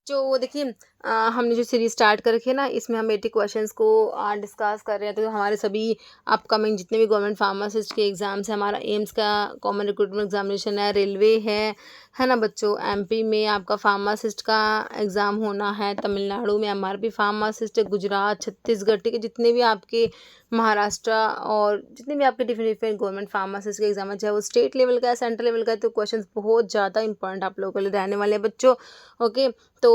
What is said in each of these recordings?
बच्चों देखिए हमने जो सीरीज स्टार्ट कर रखी है ना, इसमें हम 80 क्वेश्चंस को डिस्कस कर रहे हैं। तो हमारे सभी अपकमिंग जितने भी गवर्नमेंट फार्मासिस्ट के एग्ज़ाम्स हैं, हमारा एम्स का कॉमन रिक्रूटमेंट एग्जामिनेशन है, रेलवे है ना बच्चों। एमपी में आपका फार्मासिस्ट का एग्ज़ाम होना है, तमिलनाडु में एमआरपी फार्मासिस्ट है, गुजरात, छत्तीसगढ़, ठीक है, जितने भी आपके महाराष्ट्र और जितने भी आपके डिफरेंट डिफरेंट गवर्नमेंट फार्मासिस्ट के एग्जाम है, चाहे वो स्टेट लेवल का है, सेंट्रल लेवल का है, तो क्वेश्चंस बहुत ज़्यादा इंपॉर्टेंट आप लोगों के लिए रहने वाले हैं बच्चों। ओके, तो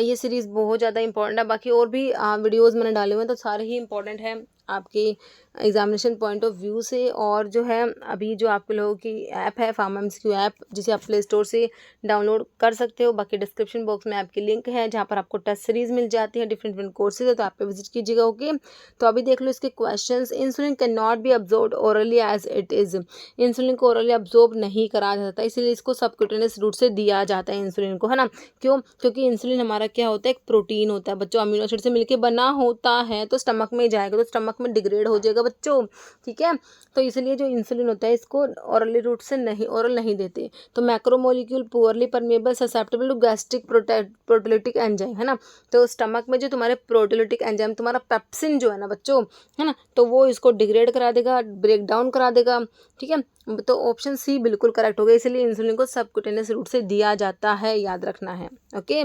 ये सीरीज़ बहुत ज़्यादा इंपॉर्टेंट है। बाकी और भी वीडियोस मैंने डाले हुए हैं, तो सारे ही इंपॉर्टेंट हैं आपके एग्जामिनेशन पॉइंट ऑफ व्यू से। और जो है अभी जो आपके लोगों की ऐप है फार्मा ऐप, जिसे आप प्ले स्टोर से डाउनलोड कर सकते हो। बाकी डिस्क्रिप्शन बॉक्स में आपकी लिंक है जहाँ पर आपको टेस्ट सीरीज़ मिल जाती है, डिफरेंट डिफरेंट कोर्सेज है, तो आप पे विजिट कीजिएगा। ओके, तो अभी देख लो इसके questions. Insulin can not be absorb orally as it is. Insulin को ओरली अब्जॉर्ब नहीं करा जाता, इसीलिए इसको सबक्यूटेनियस रूट से दिया जाता है इंसुलिन को, है ना। क्यों? क्योंकि इंसुलिन हमारा क्या होता है, एक प्रोटीन होता है बच्चों, अमीनो एसिड से मिलके बना होता है, तो स्टमक में जाएगा तो स्टमक में डिग्रेड हो जाएगा बच्चों, ठीक है। तो इसलिए जो इंसुलिन होता है इसको ओरली रूट से नहीं, ओरल नहीं देते। तो macromolecule poorly permeable susceptible to gastric proteolytic enzyme, है ना। तो स्टमक में जो तुम्हारे प्रोटीलिटिक एंजाइम, तुम्हारा पेप्सिन जो है ना बच्चों, है ना, तो वो इसको डिग्रेड करा देगा, ब्रेक डाउन करा देगा, ठीक है। तो ऑप्शन सी बिल्कुल करेक्ट हो गया। इसलिए इंसुलिन को सबक्यूटेनियस रूट से दिया जाता है, याद रखना है। Okay,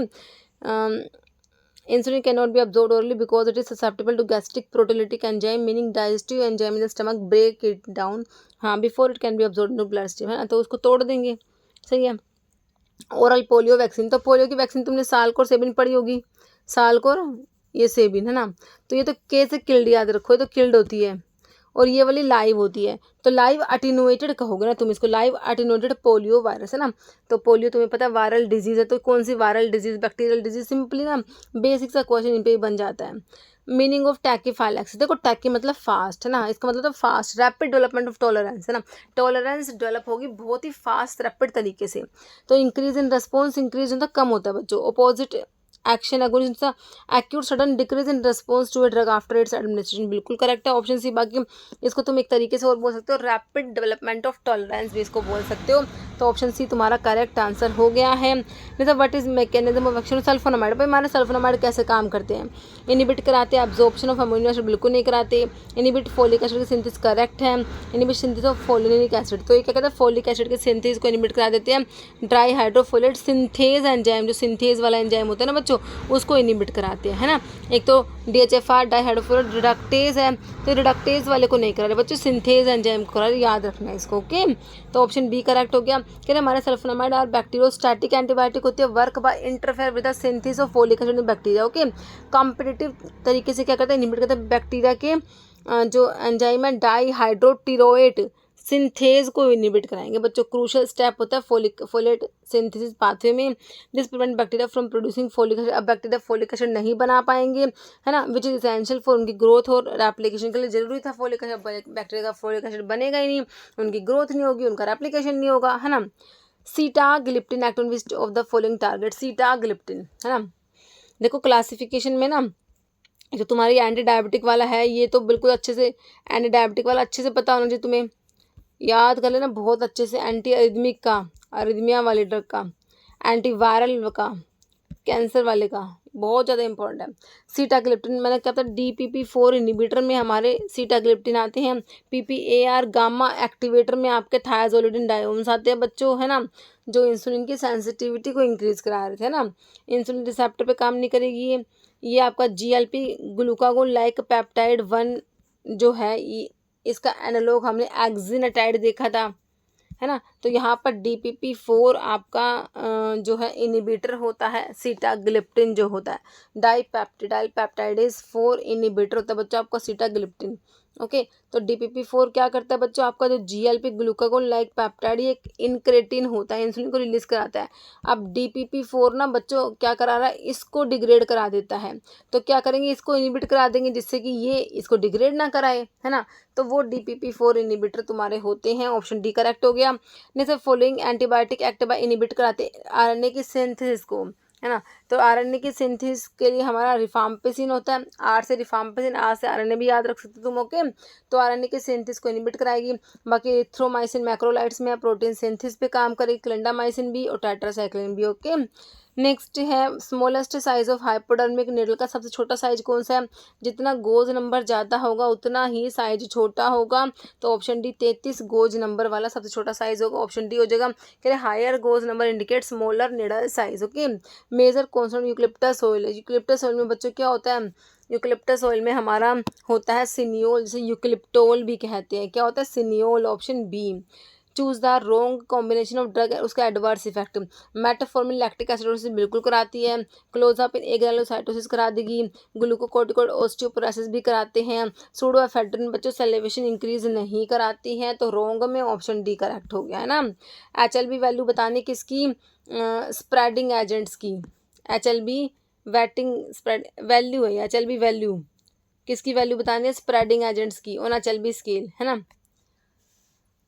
insulin cannot be absorbed orally because it is susceptible to gastric proteolytic enzyme, meaning digestive enzyme in the stomach break it down, हाँ, before it can be absorbed into bloodstream, है ना, तो उसको तोड़ देंगे। सही है। ओरल पोलियो वैक्सीन, तो पोलियो की वैक्सीन तुमने सालकोर सेबिन पढ़ी होगी, सालकोर, ये सेबिन, है ना। तो ये तो के से किल्ड याद रखो, ये तो किल्ड होती है, और ये वाली लाइव होती है। तो लाइव अटेनुएटेड कहोगे ना तुम इसको, लाइव अटेनुएटेड पोलियो वायरस, है ना। तो पोलियो तुम्हें पता है वायरल डिजीज़ है, तो कौन सी viral disease, bacterial disease, simply ना बेसिक सा क्वेश्चन इन पे ही बन जाता है। मीनिंग ऑफ टैकीफाइलैक्सिस, देखो टैकी मतलब फास्ट, है ना, इसका मतलब तो fast, rapid development of tolerance, है ना। टॉलरेंस डेवलप होगी बहुत ही फास्ट रैपिड तरीके से। तो increase in response, increase in तो कम होता है बच्चों। Opposite action against the acute sudden decrease in response to a drug after its administration, बिल्कुल करेक्ट है ऑप्शन सी। बाकी इसको तुम एक तरीके से और बोल सकते हो, रैपिड डेवलपमेंट ऑफ टॉलरेंस भी इसको बोल सकते हो। तो ऑप्शन सी तुम्हारा करेक्ट आंसर हो गया है। मतलब what is mechanism of action sulphonamide, भाई हमारे सल्फोनामाइड कैसे काम करते हैं, इनिबिट कराते हैं एब्जॉर्प्शन ऑफ अमीनो एसिड, बिल्कुल नहीं कराते। इनिबिट फोलिक एसिड की सिंथेसिस, करेक्ट है। Inhibit synthesis of folinic acid, तो ये क्या कहते हैं, फोलिक एसिड के सिंथेसिस को इनिबिट करा देते हैं। ड्राई हाइड्रोफोलेट सिंथेज एंजाइम, जो सिंथेज वाला एंजाइम होता है ना बच्चों, उसको इनिबिट कराते हैं, है ना। एक तो DHFR डाइहाइड्रोफोलेट रिडक्टेज है, तो रिडक्टेज वाले को नहीं करा रहे बच्चों, सिंथेज एंजाइम को करा रहे, याद रखना है इसको। ओके, तो ऑप्शन बी करेक्ट हो गया। कह रहे हमारे सल्फोनामाइड और बैक्टीरियोस्टैटिक एंटीबायोटिक होती है, work by interfere with the synthesis of folic acid in bacteria. Okay, competitive तरीके से क्या करते हैं, इनिबिट करते हैं बैक्टीरिया के जो एंजाइम है डाईहाइड्रोटिरोएट सिंथेज को इनिबिट कराएंगे बच्चों। क्रूशल स्टेप होता है फोलेट सिंथेसिस पाथवे में, this prevent bacteria from producing folic acid. अब बैक्टीरिया फोलिक एसिड नहीं बना पाएंगे, है ना, विच इज एसेंशियल फॉर उनकी ग्रोथ और रेप्लिकेशन के लिए जरूरी था फोलिक एसिड। बैक्टीरिया का फोलिक एसिड बनेगा ही नहीं, उनकी ग्रोथ नहीं होगी, उनका रेप्लिकेशन नहीं होगा, है ना। Sitagliptin act on which of the following target, sitagliptin, है ना। देखो क्लासिफिकेशन में ना, जो तुम्हारी एंटी डायबिटिक वाला है, ये तो बिल्कुल अच्छे से एंटी डायबिटिक वाला अच्छे से पता होना चाहिए तुम्हें, याद कर लेना बहुत अच्छे से। एंटी अरिदमिक का, अरिदमिया वाले ड्रग का, एंटी वायरल का, कैंसर वाले का, बहुत ज़्यादा इंपॉर्टेंट है। सीटाग्लिप्टिन मैंने क्या था, DPP4 इनिबिटर में हमारे सीटाग्लिप्टिन आते हैं। PPAR गामा एक्टिवेटर में आपके थायाजोलिडिन डायोन्स आते हैं बच्चों, है ना, जो इंसुलिन की सेंसिटिविटी को इंक्रीज करा रहे थे, है ना। इंसुलिन रिसेप्टर पे काम नहीं करेगी ये आपका GLP ग्लूकागोन लाइक पेप्टाइड 1 जो है, इसका एनालॉग हमने एक्जिनाटाइड देखा था, है ना। तो यहाँ पर DPP4 आपका जो है इनिबिटर होता है, सीटाग्लिप्टिन जो होता है डाइपेप्टिडाइल पेप्टाइडेज 4 इनिबिटर होता है बच्चों आपका सीटाग्लिप्टिन। ओके, तो DPP4 क्या करता है बच्चों, आपका जो GLP ग्लूकागोन लाइक पेप्टाइड, ये एक इनक्रेटिन होता है, इंसुलिन को रिलीज कराता है। अब DPP4 ना बच्चों क्या करा रहा है, इसको डिग्रेड करा देता है। तो क्या करेंगे, इसको इनिबिट करा देंगे जिससे कि ये इसको डिग्रेड ना कराए, है ना। तो वो DPP4 इनिबिटर तुम्हारे होते हैं, ऑप्शन डी करेक्ट हो गया। नहीं sir, following antibiotic act by inhibit कराते RNA की सिंथेसिस को, है ना। तो आरएनए की सिंथेसिस के लिए हमारा रिफाम्पिसिन होता है, आर से रिफाम्पिसिन, आर से आरएनए भी याद रख सकते तुम। ओके, तो आरएनए की सिंथेसिस को इनहिबिट कराएगी। बाकी एरिथ्रोमाइसिन मैक्रोलाइड्स में प्रोटीन सिंथेसिस पे काम करेगी, क्लिंडामाइसिन भी और टेट्रासाइक्लिन भी। ओके, नेक्स्ट है smallest size of hypodermic needle का सबसे छोटा साइज कौन सा है? जितना गोज नंबर ज़्यादा होगा उतना ही साइज छोटा होगा, तो ऑप्शन डी 33 गोज नंबर वाला सबसे छोटा साइज होगा, ऑप्शन डी हो जाएगा। कह रहे higher gauge number indicate smaller needle size. Okay, major consonant eucalyptus oil है। यूकलिप्टस ऑयल में बच्चों क्या होता है? यूकलिप्टस ऑयल में हमारा होता है सिनियोल, जिसे यूकलिप्टोल भी कहते हैं। क्या होता है? Cineole, option B. Choose the wrong combination of drug, उसका adverse effect. Metformin lactic acidosis बिल्कुल कराती है, क्लोजापिन एग्रेनुलोसाइटोसिस करा देगी, ग्लूकोकोर्टिकोइड ऑस्टियोपोरोसिस भी कराते हैं, सूडोएफेड्रिन बच्चों सैलिवेशन इंक्रीज नहीं कराती हैं, तो रोंग में ऑप्शन डी करेक्ट हो गया है ना। HLB वैल्यू बताने किसकी? स्प्रेडिंग एजेंट्स की। HLB वेटिंग स्प्रेड वैल्यू है, HLB वैल्यू किसकी वैल्यू बतानी है? स्प्रेडिंग एजेंट्स की ऑन HLB स्केल, है ना।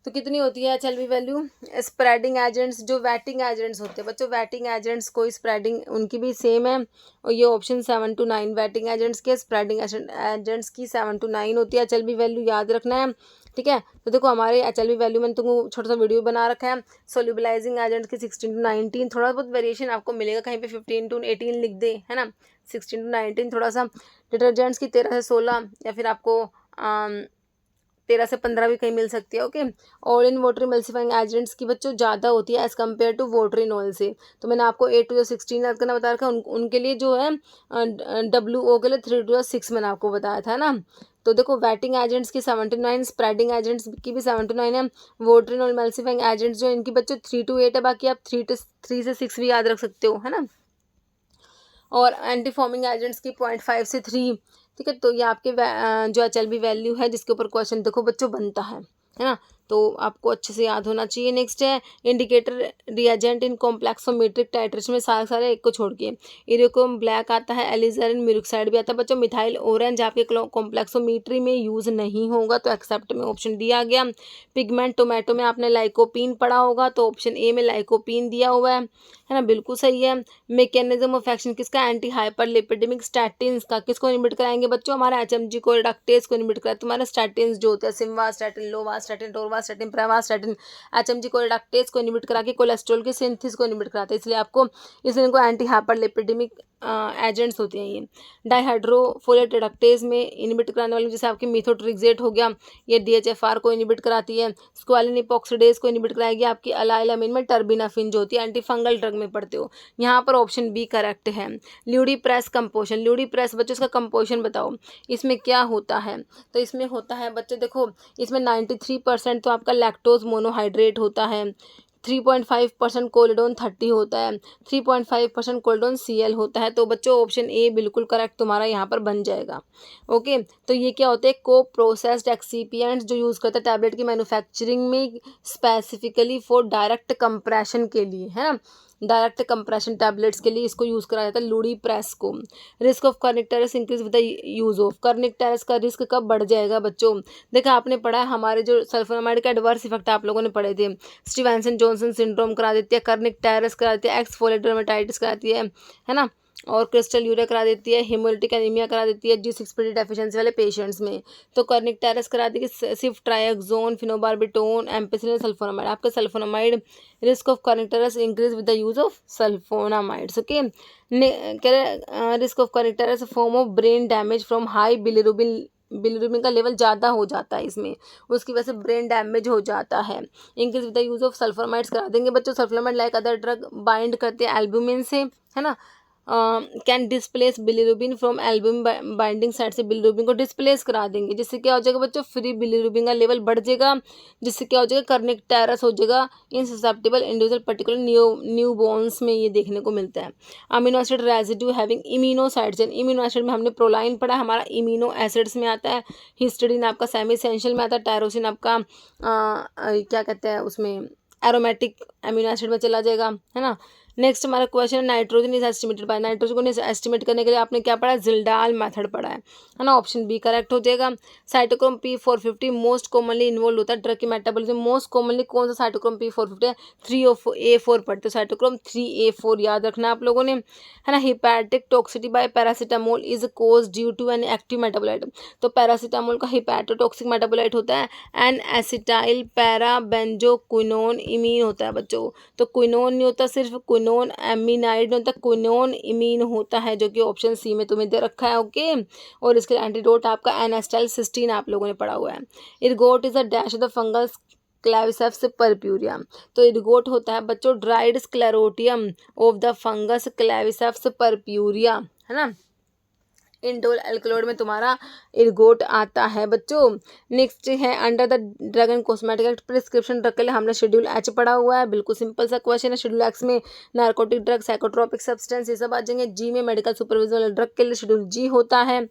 तो कितनी होती है HLB वैल्यू? स्प्रेडिंग एजेंट्स जो वेटिंग एजेंट्स होते हैं बच्चों, वेटिंग एजेंट्स कोई स्प्रेडिंग उनकी भी सेम है, और ये ऑप्शन 7 to 9 वेटिंग एजेंट्स के, स्प्रेडिंग एजेंट्स की 7 to 9 होती है। HLB वैल्यू याद रखना है, ठीक है। तो देखो हमारे HLB वैल्यू में तुमको छोटा सा वीडियो बना रखा है। सोल्यूबलाइजिंग एजेंट्स की 16 to 19, थोड़ा बहुत वेरिएशन आपको मिलेगा, कहीं पे 15 to 18 लिख दे, है ना। 16 to 19 थोड़ा सा। डिटर्जेंट्स की 13 से 16, या फिर आपको 13 से 15 भी कहीं मिल सकती है। Okay, oil in water emulsifying agents की बच्चों ज़्यादा होती है as compare to water in oil से। तो मैंने आपको 8 to 16 याद करना बता रखा है, उनके लिए जो है WO के लिए 3 to 6 मैंने आपको बताया था ना। तो देखो वेटिंग एजेंट्स की 79, स्प्रेडिंग एजेंट्स की भी 79 है, water in oil emulsifying agents जो इनकी बच्चों 3 to 8 है, बाकी आप 3 से 6 भी याद रख सकते हो, है ना। और एंटी फॉर्मिंग एजेंट्स की 0.5 से 3, ठीक है। तो ये आपके जो HLB वैल्यू है जिसके ऊपर क्वेश्चन देखो बच्चों बनता है ना, तो आपको अच्छे से याद होना चाहिए। नेक्स्ट है indicator reagent in complexometric titration में, सारे एक को छोड़ के इरिकोम ब्लैक आता है, एलिजरिन मिरुक्साइड भी आता है बच्चों, मिथाइल ऑरेंज आपके कॉम्प्लेक्सोमेट्री में यूज़ नहीं होगा, तो एक्सेप्ट में ऑप्शन डी आ गया। पिगमेंट टोमेटो में आपने लाइकोपीन पढ़ा होगा, तो ऑप्शन ए में लाइकोपीन दिया हुआ है ना, बिल्कुल सही है। मैकेनिज्म ऑफ एक्शन किसका? एंटी हाइपरलिपिडेमिक स्टैटिन्स का। किसको इनहिबिट कराएंगे बच्चों? हमारा HMG को, रिडक्टेज को इनहिबिट कराए। तुम्हारे स्टैटिन्स जो होते हैं सिम्वास्टैटिन, लोवास्टैटिन, टोरवास्टैटिन, प्रेवास्टैटिन, HMG को, रिडक्टेज को इनहिबिट करा के कोलेस्ट्रॉल के सिंथेसिस को इनहिबिट कराते हैं, इसलिए इनको एंटी हाइपरलिपिडेमिक एजेंट्स होते हैं ये। डाइहाइड्रोफोलेट रिडक्टेज में इनहिबिट कराने वाले जैसे आपके मिथोट्रिक्सेट हो गया, ये DHFR को इनहिबिट कराती है। स्क्वालिन इपॉक्सिडेज को इनहिबिट कराएगी आपकी अलाइलामिन में टर्बिनाफिन जो होती है, एंटी फंगल ड्रग में पढ़ते हो। यहाँ पर ऑप्शन बी करेक्ट है। ल्यूडी प्रेस कंपोजिशन, ल्यूडी प्रेस बच्चों इसका कंपोजिशन बताओ, इसमें क्या होता है? तो इसमें होता है बच्चों देखो, इसमें 93% तो आपका लैक्टोज मोनोहाइड्रेट होता है, 3.5% कोलेडोन 30 होता है, 3.5% कोलेडोन CL होता है, तो बच्चों ऑप्शन ए बिल्कुल करेक्ट तुम्हारा यहाँ पर बन जाएगा। ओके, तो ये क्या होते हैं? को प्रोसेस्ड एक्सीपिएंट्स जो यूज़ करते हैं टैबलेट की मैन्युफैक्चरिंग में, स्पेसिफिकली फॉर डायरेक्ट कंप्रेशन के लिए, है ना। डायरेक्ट कंप्रेशन टैबलेट्स के लिए इसको यूज़ करा जाता है लूडी प्रेस को। Risk of kernicterus increase with the use of, Kernig का रिस्क कब बढ़ जाएगा बच्चों? देखा आपने पढ़ा है हमारे जो सल्फोनामाइड का एडवर्स इफेक्ट आप लोगों ने पढ़े थे, स्टीवेंसन जॉनसन सिंड्रोम करा देती है, कर्निक करा देती है, एक्सफोलिएट डर्मेटाइटिस कराती है ना, और क्रिस्टल यूरिया करा देती है, हेमोलिटिक एनीमिया करा देती है G6PD डेफिशिएंसी वाले पेशेंट्स में। तो कर्निक करा देगी सिर्फ ट्राइएक्सोन, फिनोबार्बिटोन, एम्पिसिलिन, सल्फोनामाइड। आपका sulphonamide risk of kernicterus increase with the use of sulphonamides. Okay, risk of kernicterus form of brain damage from high bilirubin का लेवल ज़्यादा हो जाता है इसमें, उसकी वजह से ब्रेन डैमेज हो जाता है। Increase with the use of sulphonamides करा देंगे बच्चों। Sulphonamide like other drug bind करते हैं एल्ब्यूमिन से, है ना, can displace bilirubin from albumin binding side से बिलिरुबिन को डिस्प्लेस करा देंगे, जिससे क्या हो जाएगा बच्चों? फ्री बिलिरुबिन का लेवल बढ़ जाएगा, जिससे क्या हो जाएगा? कर्निक हो जाएगा in susceptible individual particular new bones में ये देखने को मिलता है। Amino acid residue having immuno sides, immuno acid में हमने प्रोलाइन पढ़ा, हमारा इम्यूनो एसिड्स में आता है, हिस्टिडीन आपका सेमी एसेंशियल में आता है, टायरोसिन आपका क्या कहते हैं उसमें एरोमेटिक अमीनो एसिड में चला जाएगा, है ना। नेक्स्ट हमारा question, nitrogen is estimated by, nitrogen को एस्टिमेट करने के लिए आपने क्या पढ़ा, जिल्डाल मेथड पढ़ा है ना, ऑप्शन बी करेक्ट हो जाएगा। Cytochrome P450 most commonly involve होता है ड्रग की मेटाबॉलिज्म, मोस्ट कॉमनली कौन सा साइटोक्रोम P450 है, 3A4 पढ़ते हो, साइटोक्रोम 3A4 याद रखना आप लोगों ने, है ना। Hepatic toxicity by paracetamol is cause due to an active metabolite, तो पैरासीटामोल का हिपैटोटॉक्सिक मेटाबोलाइट होता है एन एसिटाइल पैराबेंजोक्विनोन इमीन होता है बच्चों, तो क्विनोन नहीं होता, सिर्फ क्विनोन एमिनाइड होता है, क्विनोन इमीन होता है, जो कि ऑप्शन सी में तुम्हें दे रखा है। ओके, और इसके एंटीडोट आपका एनास्टाइल सिस्टीन आप लोगों ने पढ़ा हुआ है। इरगोट is a dash of the fungus Claviceps purpurea, तो इरगोट होता है बच्चों dried sclerotium of the fungus Claviceps purpurea, है ना। इंडोल एल्कलॉइड में तुम्हारा इरगोट आता है बच्चों। नेक्स्ट है under the drug and cosmetic act prescription drug के लिए हमने शेड्यूल एच पढ़ा हुआ है, बिल्कुल सिंपल सा क्वेश्चन है। शेड्यूल एक्स में नार्कोटिक ड्रग, साइकोट्रोपिक सब्सटेंस ये सब आ जाएंगे। जी में मेडिकल सुपरविजन वाले ड्रग के लिए शेड्यूल जी होता है।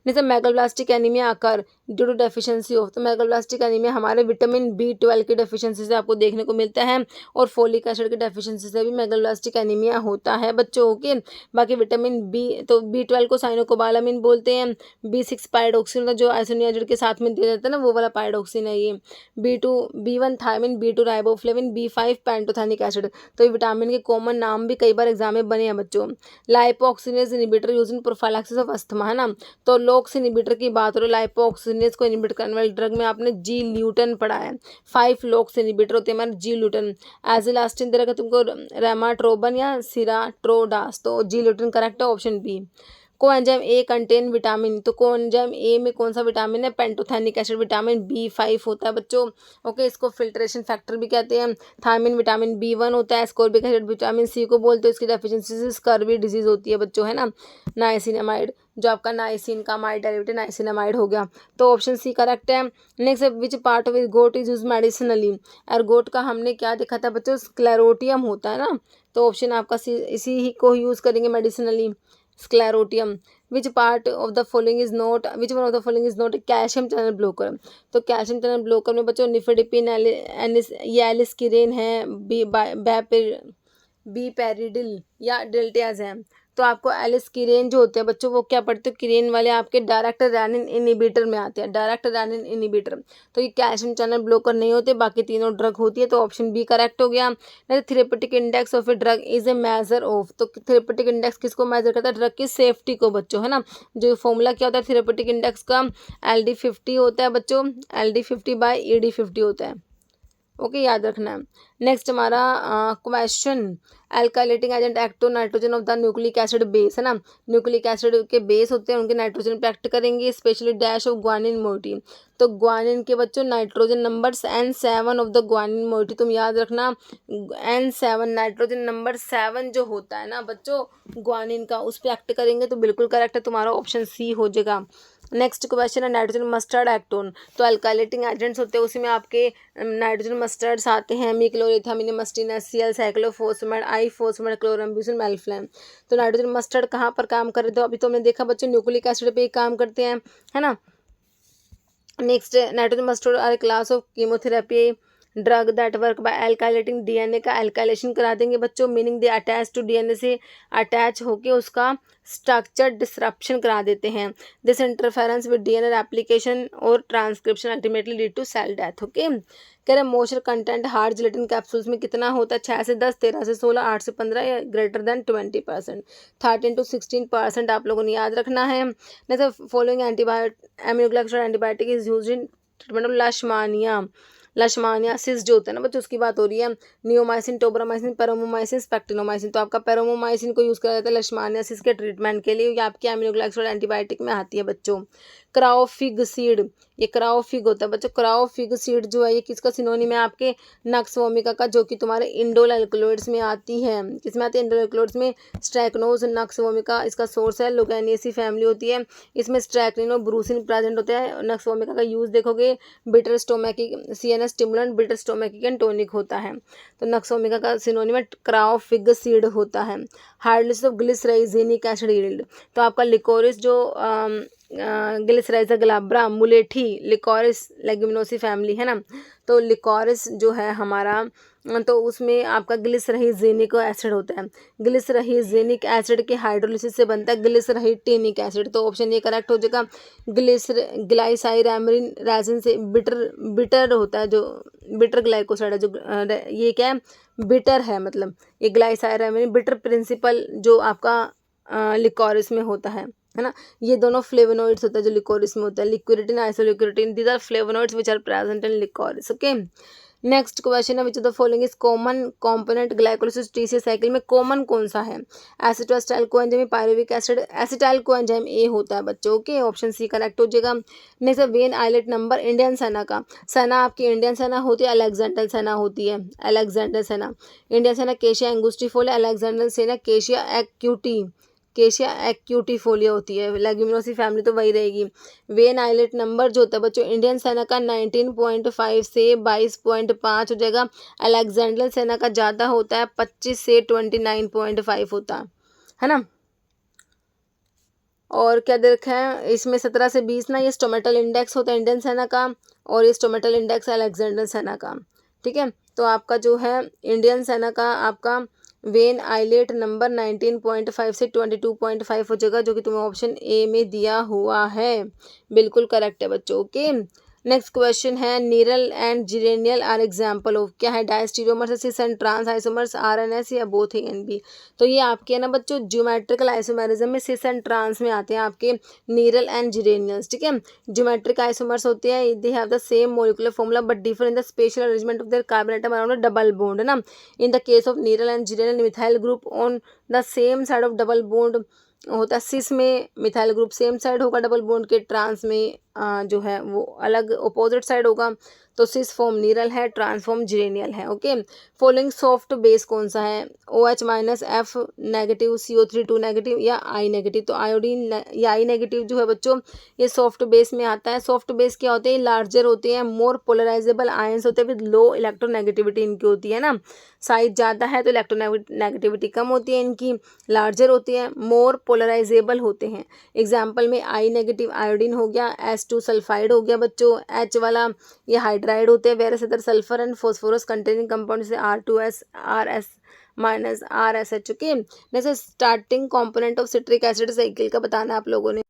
जैसे मेगाब्लास्टिक एनीमिया आकर ड्यू टू डेफिशिएंसी ऑफ, तो मेगाब्लास्टिक एनीमिया हमारे विटामिन B12 की डेफिशिएंसी से आपको देखने को मिलता है, और फोलिक एसिड की डेफिशिएंसी से भी मेगाब्लास्टिक एनीमिया होता है बच्चों के। बाकी विटामिन बी, तो B12 को साइनोकोबालामिन बोलते हैं, B6 पायरोक्सिन जो आइसोनियाजिड के साथ में दिया जाता है ना, वो वाला पायरोक्सिन है ये। B2 B1 thiamine, B2 riboflavin, B5 pantothenic acid, तो ये विटामिन के कॉमन नाम भी कई बार एग्जाम में बने हैं बच्चों। Lipoxygenase inhibitor use in prophylaxis of asthma, है ना, तो लॉक्स इनहिबिटर की बात हो रही है, लाइपोऑक्सीनेज को इनहिबिट करने वाले ड्रग में आपने जी ल्यूटन पढ़ा है, 5 लॉक्स इनहिबिटर होते हैं हमारे जी ल्यूटन। एजिलास्टिन दे रखा तुमको रेमाट्रोबन या सिराट्रोडास, तो जी ल्यूटन करेक्ट है, option B. Coenzyme A contain vitamin, तो कोएंजाइम ए में कौन सा विटामिन है, पेंटोथेनिक एसिड, विटामिन B5 होता है बच्चों। ओके, इसको फिल्ट्रेशन फैक्टर भी कहते हैं। थायमिन विटामिन B1 होता है। एस्कॉर्बिक एसिड विटामिन सी को बोलते हैं, इसकी डेफिशिएंसी से स्कर्वी डिजीज होती है बच्चों, है ना। नाइसिनामाइड, जो आपका नाइसिन का माइड डेरिवेटिव नाइसिनामाइड हो गया, तो ऑप्शन सी करेक्ट है। Next, which part of ergot is use medicinally, ergot का हमने क्या देखा था बच्चों, स्क्लेरोटियम होता है ना, तो ऑप्शन आपका सी, इसी ही को यूज करेंगे medicinally, sclerotium. Which part of the following is not, which one of the following is not a calcium channel blocker, तो कैल्शियम चैनल ब्लोकर में बच्चों निफेडिपिन, ये एलिस्किरेन है, बीपेरिडिल या डेल्टियाजैम, तो आपको एलिस्किरेन जो होते हैं बच्चों वो क्या पढ़ते हो, किरेन वाले आपके डायरेक्ट रैनिन इनहिबिटर में आते हैं, डायरेक्ट रैनिन इनहिबिटर, तो ये कैल्शियम चैनल ब्लोकर नहीं होते, बाकी तीनों ड्रग होती है, तो ऑप्शन बी करेक्ट हो गया। Therapeutic index of a drug is a measure of, तो थेरेपेटिक इंडेक्स किसको मेजर करता है, ड्रग की सेफ्टी को बच्चों, है ना। जो फॉर्मूला क्या होता है थेरेपेटिक इंडेक्स का, LD50 होता है बच्चों, LD50/ED50 होता है। ओके, याद रखना है। नेक्स्ट हमारा question, alkylating agent act on nitrogen of the nucleic acid base, है ना, न्यूक्लिक एसिड के बेस होते हैं उनके नाइट्रोजन पे एक्ट करेंगे, specially dash of guanine moiety, तो ग्वानिन के बच्चों nitrogen number N7 of the guanine moiety, तुम याद रखना N7 नाइट्रोजन नंबर 7 जो होता है ना बच्चों ग्वानिन का, उस पर एक्ट करेंगे, तो बिल्कुल करेक्ट है तुम्हारा, ऑप्शन सी हो जाएगा। नेक्स्ट क्वेश्चन है नाइट्रोजन मस्टर्ड एक्टोन, तो अल्काइलेटिंग एजेंट्स होते हैं उसी में आपके नाइट्रोजन मस्टर्ड्स आते हैं, मिक्लोरिथामिन, मस्टिन, HCl, साइक्लोफोस्फेट, आईफोस्फेट, क्लोरम्ब्यूसिन, मेल्फ्लैम, तो नाइट्रोजन मस्टर्ड कहाँ पर काम कर रहे थे, अभी तो हमने देखा बच्चों न्यूक्लिक एसिड पे ही काम करते हैं, है ना। Next, nitrogen mustard are class of chemotherapy drug that work by alkylating DNA का अल्काइलेशन करा देंगे बच्चों, meaning they attach to DNA से अटैच होके उसका स्ट्रक्चर डिसरप्शन करा देते हैं। This interference with DNA application और transcription ultimately lead to cell death. Okay, कह रहे moisture content hard gelatin capsules में कितना होता है, 6 से 10, 13 से 16, 8 से 15 या ग्रेटर देन 20%, 13 to 16% आप लोगों ने याद रखना है। नहीं, following aminoglycoside antibiotic is used in treatment of leishmaniasis जो होता है ना बच्चों, उसकी बात हो रही है। नियोमाइसिन, टोब्रामाइसिन, पेरोमोमाइसिन, स्पेक्टिनोमाइसिन, तो आपका पेरोमोमाइसिन को यूज़ करा जाता है लशमानियासिस के ट्रीटमेंट के लिए, ये आपकी एमिनोग्लाइकोसाइड एंटीबायोटिक में आती है बच्चों। क्राओफिग सीड, ये क्राओफिग होता है बच्चों, क्राओफिग सीड जो है ये किसका सिनोनिम है, आपके नक्स वोमिका का, जो कि तुम्हारे इंडोल एल्कलॉइड्स में आती है, किसमें आती है, इंडोल एल्कलॉइड्स में। स्ट्रैकनोज, नक्स वोमिका इसका सोर्स है, लोगैनिएसी फैमिली होती है, इसमें स्ट्रैकनिन और ब्रूसिन प्रेजेंट होते हैं। नक्स वोमिका का यूज़ देखोगे bitter स्टोमैकिक CNS stimulant, bitter स्टोमैकिक and tonic होता है, तो नक्स वोमिका का सिनोनिम है क्राओफिग सीड होता है। हार्डनेस ऑफ ग्लिसराइजेनिक एसिड यील्ड, तो आपका लिकोरिस जो ग्लिसराइजा ग्लाब्रा, मुलेठी, लिकोरिस लेग्यूमिनोसी फैमिली है ना, तो लिकोरिस जो है हमारा तो उसमें आपका ग्लिसरहीजेनिक एसिड होता है। ग्लिसरहीजेनिक एसिड के हाइड्रोलिसिस से बनता है ग्लिसरहीटेनिक एसिड। तो ऑप्शन ये करेक्ट हो जाएगा। ग्लाइसाइरामिन रेजिन से बिटर होता है, जो बिटर ग्लाइकोसाइड है, जो ये क्या है, बिटर है, मतलब ये ग्लाइसाइरामिन बिटर प्रिंसिपल जो आपका लिकोरिस में होता है ना। ये दोनों फ्लेवोनोइड्स होता है जो लिकोरिस में होता है, liquiritin, isoliquiritin, these are flavonoids which are present in liquorice. Okay, next question है which of the following is common component glycolysis TCA cycle में कॉमन कौन सा है? Acetoacetyl coenzyme, pyruvic acid, acetyl coenzyme A होता है बच्चों। Okay, option C correct हो जाएगा। नेक्स्ट है वेन आइलेट नंबर इंडियन सेना का। सेना आपकी इंडियन सेना होती है, अलेक्जेंडर सेना होती है, अलेक्जेंडर सेना। इंडियन सेना केशिया एंगुस्टिफोलिया, अलेक्जेंडर सेना केशिया एक्यूटिफोलिया होती है। लेग्यूमिनोसी फैमिली तो वही रहेगी। वेन आइलेट नंबर जो होता है बच्चों इंडियन सेना का 19.5 से 22.5 हो जाएगा। अलेक्जेंडर सेना का ज़्यादा होता है, 25 से 29.5 होता है ना। और क्या दे रखा है इसमें 17 से 20 ना, ये स्टोमेटल इंडेक्स होता है इंडियन सेना का, और ये स्टोमेटल इंडेक्स अलेक्जेंडर सेना का। ठीक है, तो आपका जो है इंडियन सेना का आपका वेन आइलेट नंबर 19.5 से 22.5 हो जाएगा, जो कि तुम्हें ऑप्शन ए में दिया हुआ है। बिल्कुल करेक्ट है बच्चों। ओके, नेक्स्ट क्वेश्चन है neral and geranial are example of, क्या है, diastereomers, cis and trans isomers, R and S या बोथ ए एंड बी। तो ये आपके है ना बच्चों ज्योमेट्रिकल आइसोमेरिज्म में सिस एंड ट्रांस में आते हैं आपके नीरल एंड जिरेनियल्स। ठीक है, ज्योमेट्रिक आइसोमर्स होते हैं, they have the same molecular formula but differ in the spatial arrangement of their carbon atom around a double bond, है ना। In the case of neral and geranial methyl group on the same side of double bond होता है। Cis में methyl group same side होगा double bond के, trans में जो है वो अलग अपोजिट साइड होगा। तो सिस फॉर्म नीरल है, ट्रांसफॉर्म जिरेनियल है। ओके, फॉलोइंग सॉफ्ट बेस कौन सा है? OH minus, F negative, CO3 2 negative या I नेगेटिव। तो आयोडीन या I नेगेटिव जो है बच्चों ये सॉफ्ट बेस में आता है। सॉफ्ट बेस क्या होते हैं? लार्जर होते हैं, मोर पोलराइजेबल आयंस होते हैं विद लो इलेक्ट्रोनेगेटिविटी इनकी होती है ना। साइज ज़्यादा है तो इलेक्ट्रोनेगेटिविटी कम होती है इनकी, लार्जर होती है, मोर पोलराइजेबल होते हैं। एग्जाम्पल में I नेगेटिव आयोडीन हो गया, H2 सल्फाइड हो गया बच्चों, H वाला ये हाइड्राइड होते हैं, versus other sulphur and phosphorus containing compound से R2S RS minus RSH। Okay, जैसे starting component of citric acid cycle का बताना आप लोगों ने।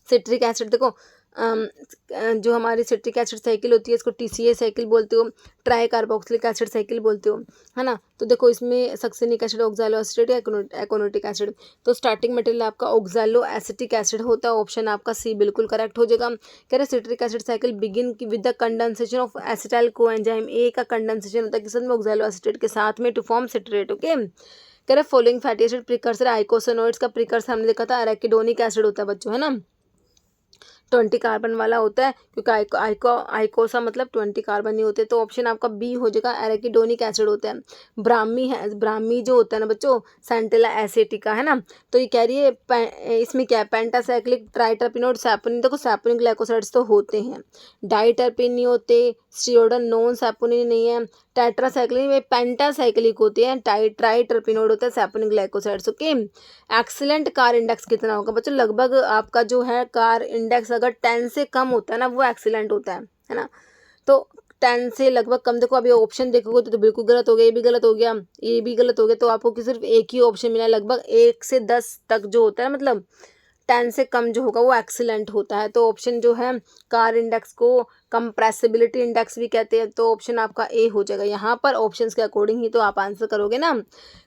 सिट्रिक एसिड देखो जो हमारी सिट्रिक एसिड साइकिल होती है इसको TCA साइकिल बोलते हो, ट्राई कार्बोक्सिलिक एसिड साइकिल बोलते हो, है ना। तो देखो इसमें सक्सिनिक एसिड, ऑक्सैलो एसिड या एकोनोटिक एसिड। तो स्टार्टिंग मटेरियल आपका ऑक्सैलो एसिटिक एसिड होता है, ऑप्शन आपका सी बिल्कुल करेक्ट हो जाएगा। कह रहे citric acid cycle begin with the condensation of acetyl coenzyme ए का कंडेंसेशन होता है किस में? ऑक्सैलो एसिटेट के साथ में टू फॉर्म सिट्रेट। ओके, कह रहे फॉलोइंग फैटी एसिड प्रिकर्सर, आइकोसानोइड्स का प्रिकर्सर हमने देखा था एराकिडोनिक एसिड होता है बच्चों, है ना, 20 कार्बन वाला होता है, क्योंकि आइकोसा मतलब 20 कार्बन नहीं होते। तो ऑप्शन आपका बी हो जाएगा, एराकिडोनिक एसिड होता है। ब्राह्मी जो होता है ना बच्चों सेंटेला एसेटिका, है ना। तो ये कह रही है इसमें क्या है, पेंटासाइक्लिक ट्राइटर्पिनोड सैपोनिन, देखो सैपोनिन ग्लाइकोसाइड्स तो होते हैं, डाइटर्पिन नहीं होते, स्टीरोडन नॉन सैपोनिन नहीं है, टेट्रासाइक्लिन में पेंटासाइक्लिक होते हैं, ट्राइटर्पिनोड होता है, saponin glycosides. Okay, excellent car index कितना होगा बच्चों? लगभग आपका जो है कार इंडेक्स अगर 10 से कम होता है ना वो एक्सीलेंट होता है ना। तो 10 से लगभग कम, देखो अभी ऑप्शन देखोगे तो बिल्कुल गलत हो गया, ये भी गलत हो गया, ये भी गलत हो गया। तो आपको कि सिर्फ एक ही ऑप्शन मिला है, लगभग 1 से 10 तक जो होता है, मतलब 10 से कम जो होगा वो एक्सीलेंट होता है। तो ऑप्शन जो है कार इंडेक्स को कंप्रेसिबिलिटी इंडेक्स भी कहते हैं, तो ऑप्शन आपका ए हो जाएगा यहाँ पर। ऑप्शंस के अकॉर्डिंग ही तो आप आंसर करोगे ना।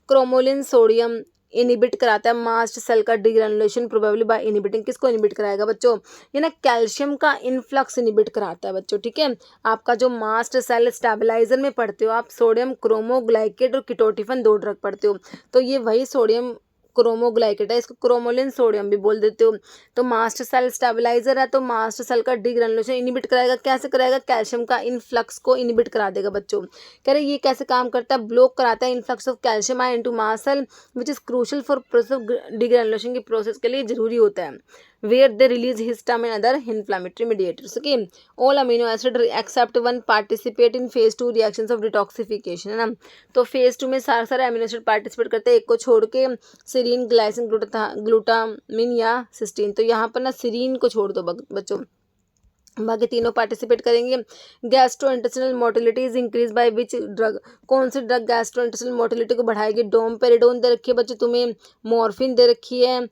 क्रोमोलिन सोडियम इनिबिट कराता है मास्ट सेल का डिग्रेनुलेशन प्रोबेबली बाय इनिबिटिंग, किसको इनिबिट कराएगा बच्चों? ये ना कैल्शियम का इनफ्लक्स इनिबिट कराता है बच्चों। ठीक है, आपका जो मास्ट सेल स्टेबलाइजर में पढ़ते हो आप सोडियम क्रोमोग्लाइकेट और किटोटिफन 2 ड्रग पढ़ते हो, तो ये वही सोडियम क्रोमोग्लाइकेट है, इसको क्रोमोलिन सोडियम भी बोल देते हो। तो मास्ट सेल स्टेबलाइजर है, तो मास्ट सेल का डिग्रेनुलेशन इनिबिट कराएगा, कैसे कराएगा? कैल्शियम का इनफ्लक्स को इनिबिट करा देगा बच्चों। कह रहे ये कैसे काम करता है? ब्लॉक कराता है influx of calcium ion into mast cell which is crucial for process of degranulation की प्रोसेस के लिए जरूरी होता है। where they release histamine and other inflammatory mediators. Okay, all amino acid except one participate in phase 2 reactions of detoxification, है ना। तो phase 2 में सारे अमीनो एसिड पार्टिसिपेट करते हैं, एक को छोड़ के, सीरीन, ग्लाइसिन, ग्लूटामिन या सिस्टीन। तो यहाँ पर ना सीरीन को छोड़ दो बच्चों, बाकी तीनों पार्टिसिपेट करेंगे। Gastrointestinal motility is increase by which drug, कौन सी ड्रग गैस्ट्रोइंटेस्टिनल मोटिलिटी को बढ़ाएगी? डोमपेरिडोन दे रखी है बच्चों तुम्हें, मॉर्फिन दे रखी है,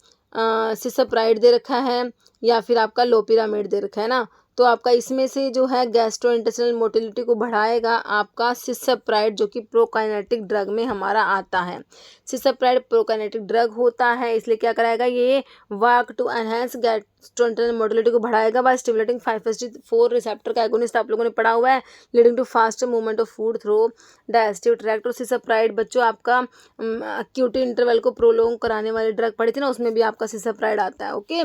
सिसप्राइड दे रखा है, या फिर आपका लोपिरामेड दे रखा है ना। तो आपका इसमें से जो है गैस्ट्रोइंटेस्टिनल मोटिलिटी को बढ़ाएगा आपका सिसप्राइड, जो कि प्रोकाइनेटिक ड्रग में हमारा आता है। सिसप्राइड प्रोकाइनेटिक ड्रग होता है, इसलिए क्या कराएगा ये? Work to enhance gastrointestinal motility को बढ़ाएगा बाय स्टिमुलेटिंग 5-HT4 रिसेप्टर का एगोनिस्ट आप लोगों ने पढ़ा हुआ है, leading to faster movement of food through digestive tract. और सिसप्राइड बच्चों आपका अक्यूटी इंटरवल को प्रोलोंग कराने वाली ड्रग पढ़ी थी ना, उसमें भी आपका सिसप्राइड आता है। ओके,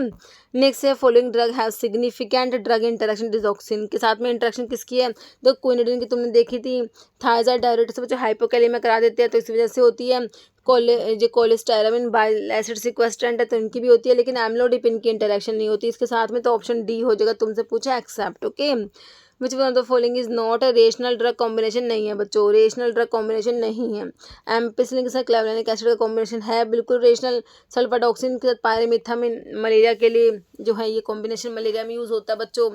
नेक्स्ट है following drug have significant drug interaction digoxin के साथ में इंटरेक्शन किसकी है? तो क्विनिडीन की तुमने देखी थी, थायराइड डायरेटिक्स बच्चों हाइपोकैलेमिया करा देते हैं, तो इस वजह से होती है। जो कोलेस्टेरामिन बाइल एसिड सिक्वेस्ट्रेंट है तो इनकी भी होती है, लेकिन एम्लोडिपिन की इंटरेक्शन नहीं होती इसके साथ में, तो ऑप्शन डी हो जाएगा, तुमसे पूछा except. Okay, which one of the following is not a rational drug combination? नहीं है बच्चों, रेशनल ड्रग कॉम्बिनेशन नहीं है। एम्पिसिलिन के साथ क्लेवलानिक एसिड का कॉम्बिनेशन है बिल्कुल रेशनल। सल्फाडॉक्सिन के साथ पायरिमिथामिन मलेरिया के लिए जो है ये कॉम्बिनेशन मलेरिया में यूज़ होता है बच्चों।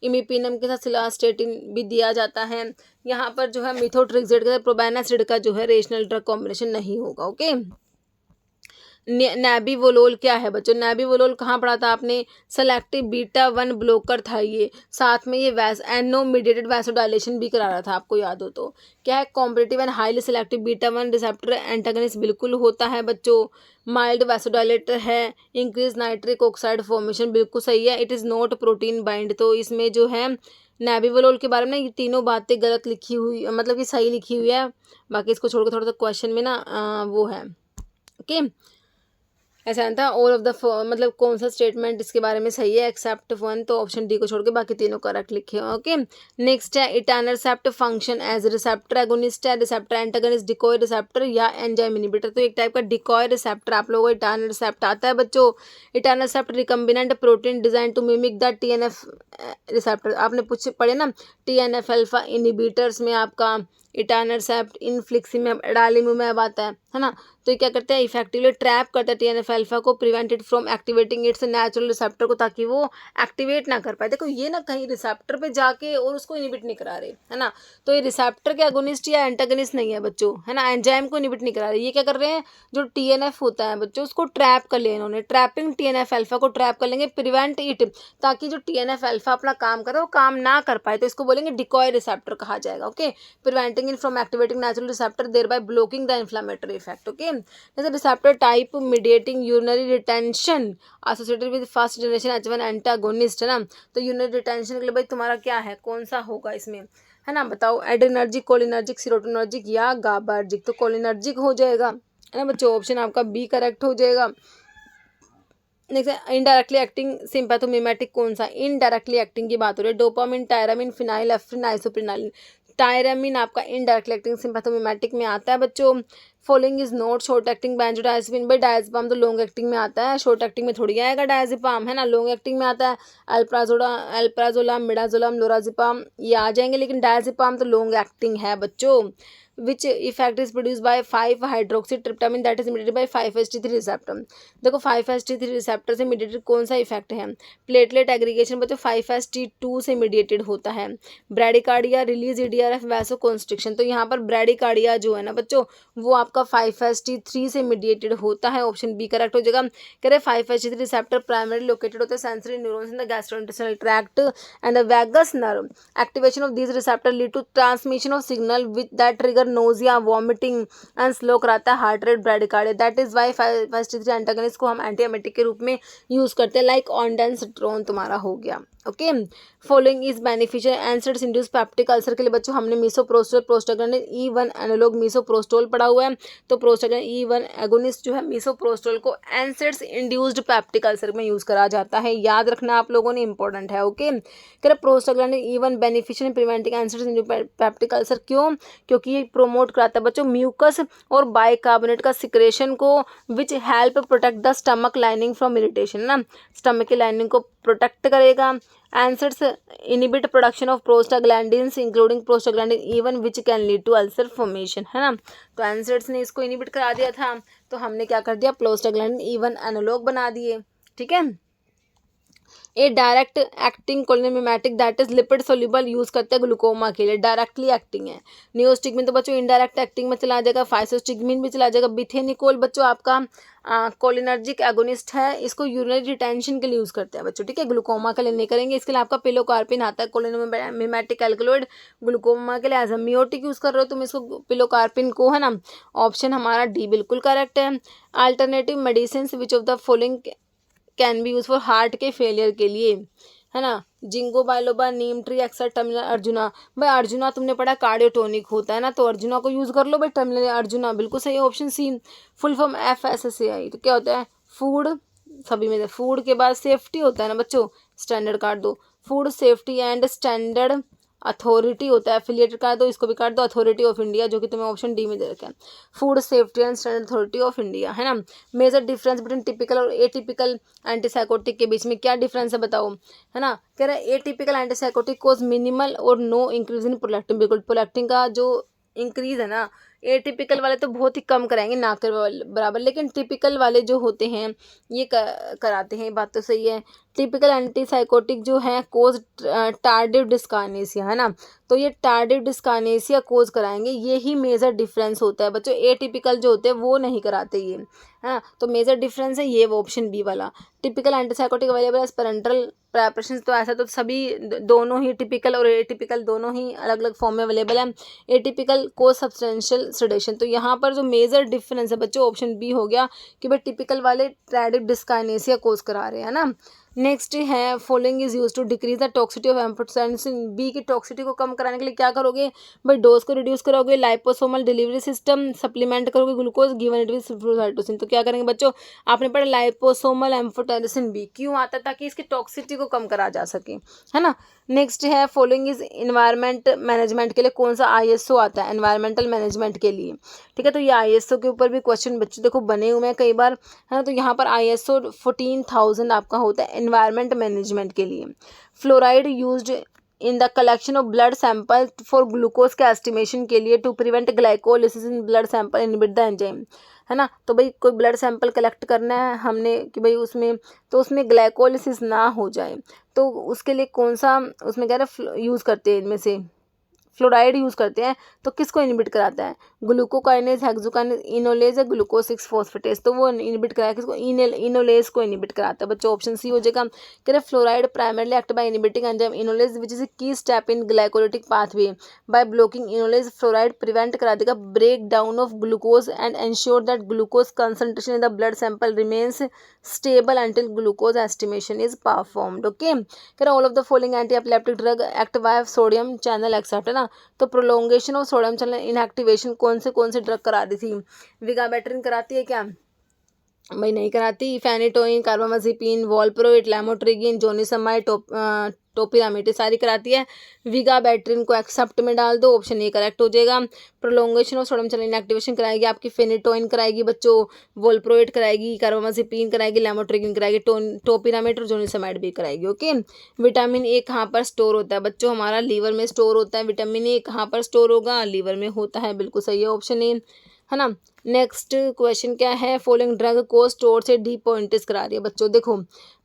इमिपिनम के साथ सिलास्टेटिन भी दिया जाता है। यहाँ पर जो है मिथोट्रिक्सेट के साथ प्रोबेनासिड का जो है रेशनल ड्रग कॉम्बिनेशन नहीं होगा। ओके, नेबिवोलोल क्या है बच्चों? नेबिवोलोल कहाँ पढ़ा था आपने? सेलेक्टिव बीटा 1 ब्लॉकर था ये, साथ में ये एनो मीडिएटेड वैसोडाइलेशन भी करा रहा था, आपको याद हो तो। क्या है? Competitive and highly selective beta 1 receptor antagonist बिल्कुल होता है बच्चों। माइल्ड वैसोडाइलेटर है। इंक्रीज नाइट्रिक ऑक्साइड फॉर्मेशन बिल्कुल सही है। It is not protein bind, तो इसमें जो है नेबिवोलोल के बारे में ये तीनों बातें गलत लिखी हुई, मतलब कि सही लिखी हुई है, बाकी इसको छोड़कर थोड़ा सा क्वेश्चन में ना वो है। ओके, ऐसा नहीं था ऑल ऑफ द मतलब कौन सा स्टेटमेंट इसके बारे में सही है एक्सेप्ट 1, तो ऑप्शन डी को छोड़ के बाकी तीनों करेक्ट लिखे। ओके, नेक्स्ट है इटानरसेप्ट फंक्शन एज रिसेप्टर एगोनिस्ट है, रिसेप्टर एंटागनिस्ट, डिकॉय रिसेप्टर या एंजाइम इनहिबिटर। तो एक टाइप का डिकॉय रिसेप्टर आप लोगों को इटानरसेप्ट आता है बच्चों। Etanercept recombinant protein design to mimic the TNF receptor, आपने पूछ पढ़े ना TNF अल्फा इनहिबिटर्स में आपका इटानरसेप्ट, इनफ्लिक्सिमैब, एडालिमुमैब आता है ना। तो ये क्या करते हैं? इफेक्टिवली ट्रैप करता है TNF अल्फा को, prevented from activating it's natural receptor को, ताकि वो एक्टिवेट ना कर पाए। देखो ये ना कहीं रिसेप्टर पे जाके और उसको इनिबिट नहीं करा रहे, है ना। तो ये रिसेप्टर के एगोनिस्ट या एंटागनिस्ट नहीं है बच्चों, है ना, एंजाइम को इनिबिट नहीं करा रहे। ये क्या कर रहे हैं? जो TNF होता है बच्चों उसको ट्रैप कर लिया इन्होंने, ट्रैपिंग TNF अल्फा को ट्रैप कर लेंगे, प्रिवेंट इट, ताकि जो TNF अल्फा अपना काम करे वो काम ना कर पाए, तो इसको बोलेंगे डिकॉय रिसेप्टर कहा जाएगा। Okay, preventing in from activating natural receptor thereby blocking the inflammatory effect. Okay, जैसे receptor type mediating urinary retention associated with first generation H1 antagonist, है ना। तो यूरिनरी रिटेंशन के लिए भाई तुम्हारा क्या है, कौन सा होगा इसमें, है ना, बताओ। एड्रेनर्जिक, कोलिनर्जिक, सीरोटोनर्जिक या गाबार्जिक? तो कोलिनर्जिक हो जाएगा, है ना बच्चों, ऑप्शन आपका बी करेक्ट हो जाएगा। नेक्स्ट इनडायरेक्टली एक्टिंग सिंपैथोमिमेटिक कौन सा? इनडायरेक्टली एक्टिंग की बात हो रही है। Dopamine, tyramine, phenylephrine, isoprenaline. Tyramine आपका इनडायरेक्टली एक्टिंग सिंपैथोमिमेटिक में आता है बच्चों। Following is not short acting benzodiazepine, भाई डायजेपाम तो लॉन्ग एक्टिंग में आता है, शॉर्ट एक्टिंग में थोड़ी आएगा डायजेपाम, है ना, लॉन्ग एक्टिंग में आता है। अल्प्राजोलम, मिडाजोलम, लोराजिपाम ये आ जाएंगे, लेकिन डायजेपाम तो लॉन्ग एक्टिंग है बच्चों। Which effect is produce by five hydroxytryptamine that is mediated by 5-HT3 receptor. देखो 5-HT3 रिसेप्टर से मीडिएटेड कौन सा इफेक्ट है? प्लेटलेट एग्रीगेशन बच्चों 5-HT2 से मीडिएटेड होता है। Bradycardia, release EDRF, vaso constriction. तो यहाँ पर ब्रैडिकार्डिया जो है ना बच्चों वो आपका 5-HT3 से मीडिएटेड होता है, ऑप्शन बी करेक्ट हो जाएगा। कह रहे 5-HT3 रिसेप्टर प्राइमरी लोकेटेड होते हैं sensory neurons in the gastrointestinal tract and the vagus nerve. Activation of these receptor lead to transmission of signal with that trigger nausea, vomiting and slow कराता है heart rate, bradycardia. That is why 5-HT3 antagonist को हम एंटीएमेटिक के रूप में use करते हैं, like ऑनडेंसिट्रोन तुम्हारा हो गया। Okay, following is beneficial answers induce peptic ulcer के लिए बच्चों हमने मीसोप्रोस्टोल, प्रोस्टाग्लैंडिन E1 एनालॉग मीसोप्रोस्टोल पढ़ा हुआ है। तो प्रोस्टाग्लैंडिन E1 एगोनिस्ट जो है मीसोप्रोस्टोल को एंसर्स इंड्यूस्ड पेप्टिक अल्सर में यूज करा जाता है, याद रखना आप लोगों ने, इंपॉर्टेंट है। ओके, कह रहे prostaglandin E1 beneficial in preventing answers induced peptic ulcer, क्यों? क्योंकि ये प्रोमोट कराता है बच्चों म्यूकस और बाइकार्बोनेट का सिक्रेशन को, which help protect the stomach lining from irritation, ना, स्टमक की लाइनिंग को प्रोटेक्ट करेगा। NSAIDs inhibit production of prostaglandins including prostaglandin E1 which can lead to ulcer formation, है ना। तो एंसर्स ने इसको इनिबिट करा दिया था, तो हमने क्या कर दिया, प्रोस्टाग्लैंडिन E1 एनालॉग बना दिए, ठीक है। A direct acting cholinomimetic that is lipid soluble use करते हैं ग्लूकोमा के लिए, डायरेक्टली एक्टिंग है। नियोस्टिग्मिन तो बच्चों इनडायरेक्ट एक्टिंग में चला जाएगा, फाइसोस्टिग्मिन भी चला जाएगा। बिथेनिकोल बच्चों आपका कोलिनर्जिक एगोनिस्ट है, इसको यूरिनरी रिटेंशन के लिए यूज करते हैं बच्चों, ठीक है, ग्लूकोमा के लिए नहीं करेंगे। इसके लिए आपका पिलोकार्पिन आता है, कोलिनमिमेटिक एल्कलॉइड, ग्लूकोमा के लिए एज अमियोटिक यूज कर रहे हो तुम इसको, पिलोकार्पिन को, है ना। ऑप्शन हमारा डी बिल्कुल करेक्ट है। Alternative medicine which of the following can be use for heart के फेलियर के लिए, है ना। जिंगो बाइलोबा, नीम ट्री, एक्सर टर्मिनल अर्जुना। भाई अर्जुना तुमने पढ़ा कार्डियोटोनिक होता है ना, तो अर्जुना को यूज कर लो भाई, टर्मिनल अर्जुना बिल्कुल सही, option C. Full form FSSAI, तो क्या होता है, फूड, सभी में फूड के बाद सेफ्टी होता है ना बच्चों, स्टैंडर्ड काट दो, food safety and standard authority होता है, एफिलिएटेड काट दो, इसको भी काट दो, अथॉरिटी ऑफ इंडिया, जो कि तुम्हें ऑप्शन डी में दे रखा है, food safety and standard authority of India, है ना। मेजर डिफरेंस बिटवीन टिपिकल और एटिपिकल एंटीसाइकोटिक के बीच में क्या डिफरेंस है बताओ, है ना। कह रहा है एटिपिकल एंटीसाइकोटिक कोज मिनिमल और नो इंक्रीज इन प्रोलैक्टिन, बिल्कुल प्रोलैक्टिन का जो इंक्रीज है ना, एटिपिकल वाले तो बहुत ही कम कराएंगे, ना के बराबर, लेकिन टिपिकल वाले जो होते हैं ये कराते हैं, बात तो सही है। टिपिकल एंटीसाइकोटिक जो है कोज टार्डिव डिस्कानेसिया, है ना, तो ये टार्डिव डिस्कानेसिया कोज कराएंगे, ये ही मेजर डिफरेंस होता है बच्चों। एटिपिकल जो होते हैं वो नहीं कराते ये, है ना, तो मेजर डिफरेंस है ये, वो ऑप्शन बी वाला। Typical antipsychotic available as parenteral preparation, तो ऐसा तो सभी दोनों ही टिपिकल और एटिपिकल दोनों ही अलग अलग फॉर्म में अवेलेबल है। एटिपिकल को सब्सटेंशियल सेडेशन, तो यहाँ पर जो मेजर डिफरेंस है बच्चों ऑप्शन बी हो गया कि भाई टिपिकल वाले टार्डिव डिस्काइनेसिया कोज करा रहे हैं ना। नेक्स्ट है following is use to decrease the toxicity of amphotericin B की टॉक्सिटी को कम कराने के लिए क्या करोगे भाई, डोज को रिड्यूस करोगे, लाइपोसोमल डिलीवरी सिस्टम सप्लीमेंट करोगे, ग्लूकोज गिवन इट विद फ्लोराइटोसिन, तो क्या करेंगे बच्चों, आपने पढ़ा लाइपोसोमल एम्फोटेरेंसिन बी क्यों आता है, ताकि इसकी टॉक्सिटी को कम करा जा सके, है ना। नेक्स्ट है फॉलोइंग इज इन्वायरमेंट मैनेजमेंट के लिए कौन सा ISO आता है, एनवायरमेंटल मैनेजमेंट के लिए, ठीक है, तो ये ISO के ऊपर भी क्वेश्चन बच्चों देखो बने हुए हैं कई बार, है ना, तो यहाँ पर ISO 14000 आपका होता है एनवायरमेंट मैनेजमेंट के लिए। Fluoride used in the collection of blood sample for glucose के एस्टिमेशन के लिए to prevent glycolysis in blood sample inhibit the enzyme, है ना, तो भाई कोई ब्लड सैंपल कलेक्ट करना है हमने कि भाई उसमें, तो उसमें ग्लाइकोलिसिस ना हो जाए, तो उसके लिए कौन सा उसमें कह रहे हैं यूज़ करते हैं, इनमें से फ्लोराइड यूज़ करते हैं, तो किसको इनहिबिट कराता है, ग्लूकोकाइनेज, हेक्सोकाइनेज, इनोलेज है, ग्लूकोज 6 फॉस्फेटेज, तो वो इनहिबिट कराया किसको, इनोलेज को इनहिबिट कराता है बच्चों, ऑप्शन सी हो जाएगा। कह रहे fluoride primarily act by inhibiting enzyme enolase which is a key step in glycolytic pathway, by blocking enolase fluoride prevent करा देगा break down of glucose and ensure that glucose concentration in the blood sample remains stable until glucose estimation is performed, okay. कह रहा all of the following anti epileptic drug act by sodium channel except, है ना, तो prolongation of sodium channel inactivation कौन से drug करा रही थी, विगाबैट्रिन कराती है क्या भाई, नहीं कराती, फेनिटोइन, कार्बामाजिपिन, वॉल्प्रोइट, लैमोट्रिगिन, जोनिसमाइड, टोपिरामेट सारी कराती है, विगाबैट्रिन को एक्सेप्ट में डाल दो, ऑप्शन ए करेक्ट हो जाएगा। Prolongation of sodium channel inactivation कराएगी आपकी फेनिटोइन कराएगी बच्चों, वॉल्प्रोइट कराएगी, कार्बामाजिपिन कराएगी, लैमोट्रिगिन कराएगी, टोपिरामेट और जोनिसमाइड भी कराएगी, ओके। विटामिन ए कहाँ पर स्टोर होता है बच्चों, हमारा लीवर में स्टोर होता है, विटामिन ए कहाँ पर स्टोर होगा, लीवर में होता है, बिल्कुल सही है ऑप्शन ए, है ना। नेक्स्ट क्वेश्चन क्या है, फॉलोइंग ड्रग को स्टोर से डीपोइंटिस करा रही है बच्चों, देखो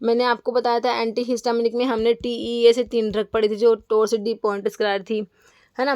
मैंने आपको बताया था एंटी हिस्टामिनिक में हमने TEA से 3 ड्रग पढ़ी थी जो स्टोर से डीपोइंटिस करा रही थी, है ना,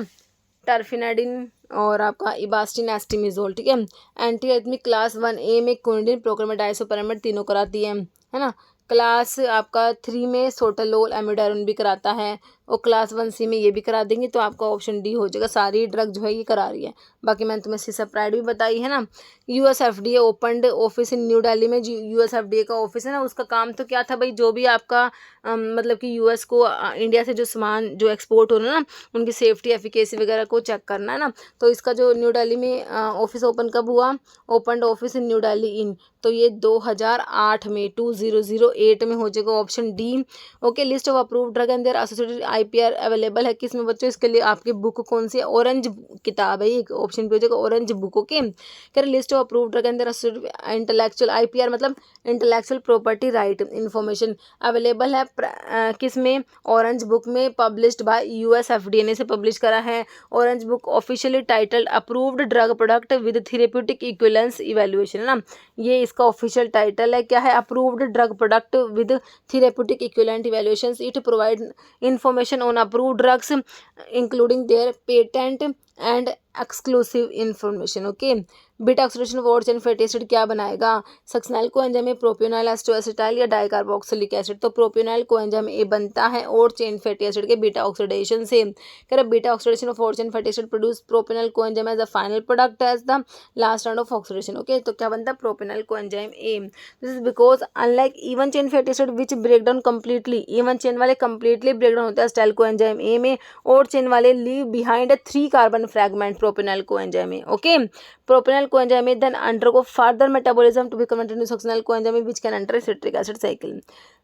टर्फिनाडिन और आपका इबास्टिन एस्टिमिजोल, ठीक है। एंटी एथमिक क्लास 1A में क्विनिडिन, प्रोक्रामेड, डाइसोपरामेड तीनों कराती है ना। क्लास आपका 3 में सोटालोल, एमिडारोन भी कराता है, और क्लास 1C में ये भी करा देंगे, तो आपका ऑप्शन डी हो जाएगा, सारी ड्रग जो है ये करा रही है। बाकी मैंने तुम्हें सिसप्राइड भी बताई है ना। USFDA opened office in New Delhi में, USFDA का ऑफिस है ना, उसका काम तो क्या था भाई, जो भी आपका मतलब कि US को इंडिया से जो सामान जो एक्सपोर्ट हो रहा है ना, उनकी सेफ्टी एफिकेसी वगैरह को चेक करना है ना, तो इसका जो न्यू दिल्ली में ऑफिस ओपन कब हुआ, opened office in New Delhi in, तो ये 2008 में 2008 में हो जाएगा, option D, okay. List of approved drug and their associated IPR available है किस में बच्चों, इसके लिए आपकी बुक कौन सी है, ऑरेंज किताब है, एक ऑप्शन पे हो जाएगा ऑरेंज बुक। ओके, कह रहे list of approved drug and there intellectual IPR मतलब intellectual property right information available है किस में, ऑरेंज बुक में, पब्लिश्ड बाय US FDA ने से पब्लिश करा है। Orange book officially titled approved drug product with therapeutic equivalence evaluation, है ना, ये इसका ऑफिशियल टाइटल है, क्या है, approved drug product with therapeutic equivalent evaluations. It provide information on approved drugs including there patent and exclusive information. Okay, beta oxidation of odds and fatty acid क्या बनाएगा, सक्सेनाइल coenzyme में प्रोपियोनाइल एस्टोएसिटाइल या डाइकार्बोक्सिलिक एसिड, तो प्रोपियोनाइल coenzyme A बनता है odds and fatty acid के beta oxidation से। कह रहे beta oxidation of odds and fatty acid produce propionyl coenzyme as the final product as the last round of oxidation. Okay, तो क्या बनता है, propionyl coenzyme A. This is because unlike even chain fatty acid which break down completely, even chain वाले completely break down होता है acetyl coenzyme A में, और chain वाले leave behind a 3 carbon fragment propionyl coenzyme A. Okay, propionyl coenzyme A then undergo further metabolism to be converted into succinyl coenzyme which can enter citric acid cycle।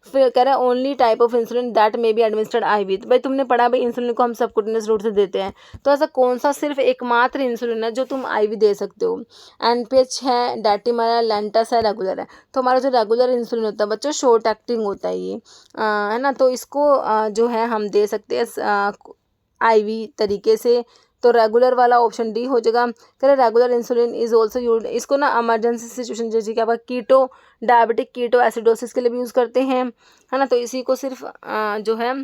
फिर कह रहा है only type of insulin that may be administered IV, तो भाई तुमने पढ़ा भाई insulin को हम सबकुटेनियस रूट से देते हैं, तो ऐसा कौन सा सिर्फ एकमात्र इंसुलिन है जो तुम IV दे सकते हो, NPH है, डाटिमारा, लैंटस है, रेगुलर है। तो हमारा जो रेगुलर इंसुलिन होता है बच्चों शॉर्ट एक्टिंग होता है ये, है ना, तो इसको जो है हम दे सकते हैं IV तरीके से, तो रेगुलर वाला ऑप्शन डी हो जाएगा। कह रहे regular insulin is also use, इसको ना इमरजेंसी सिचुएशन जैसे क्या कीटो डायबिटिक कीटो एसिडोसिस के लिए भी यूज़ करते हैं, है ना, तो इसी को सिर्फ जो है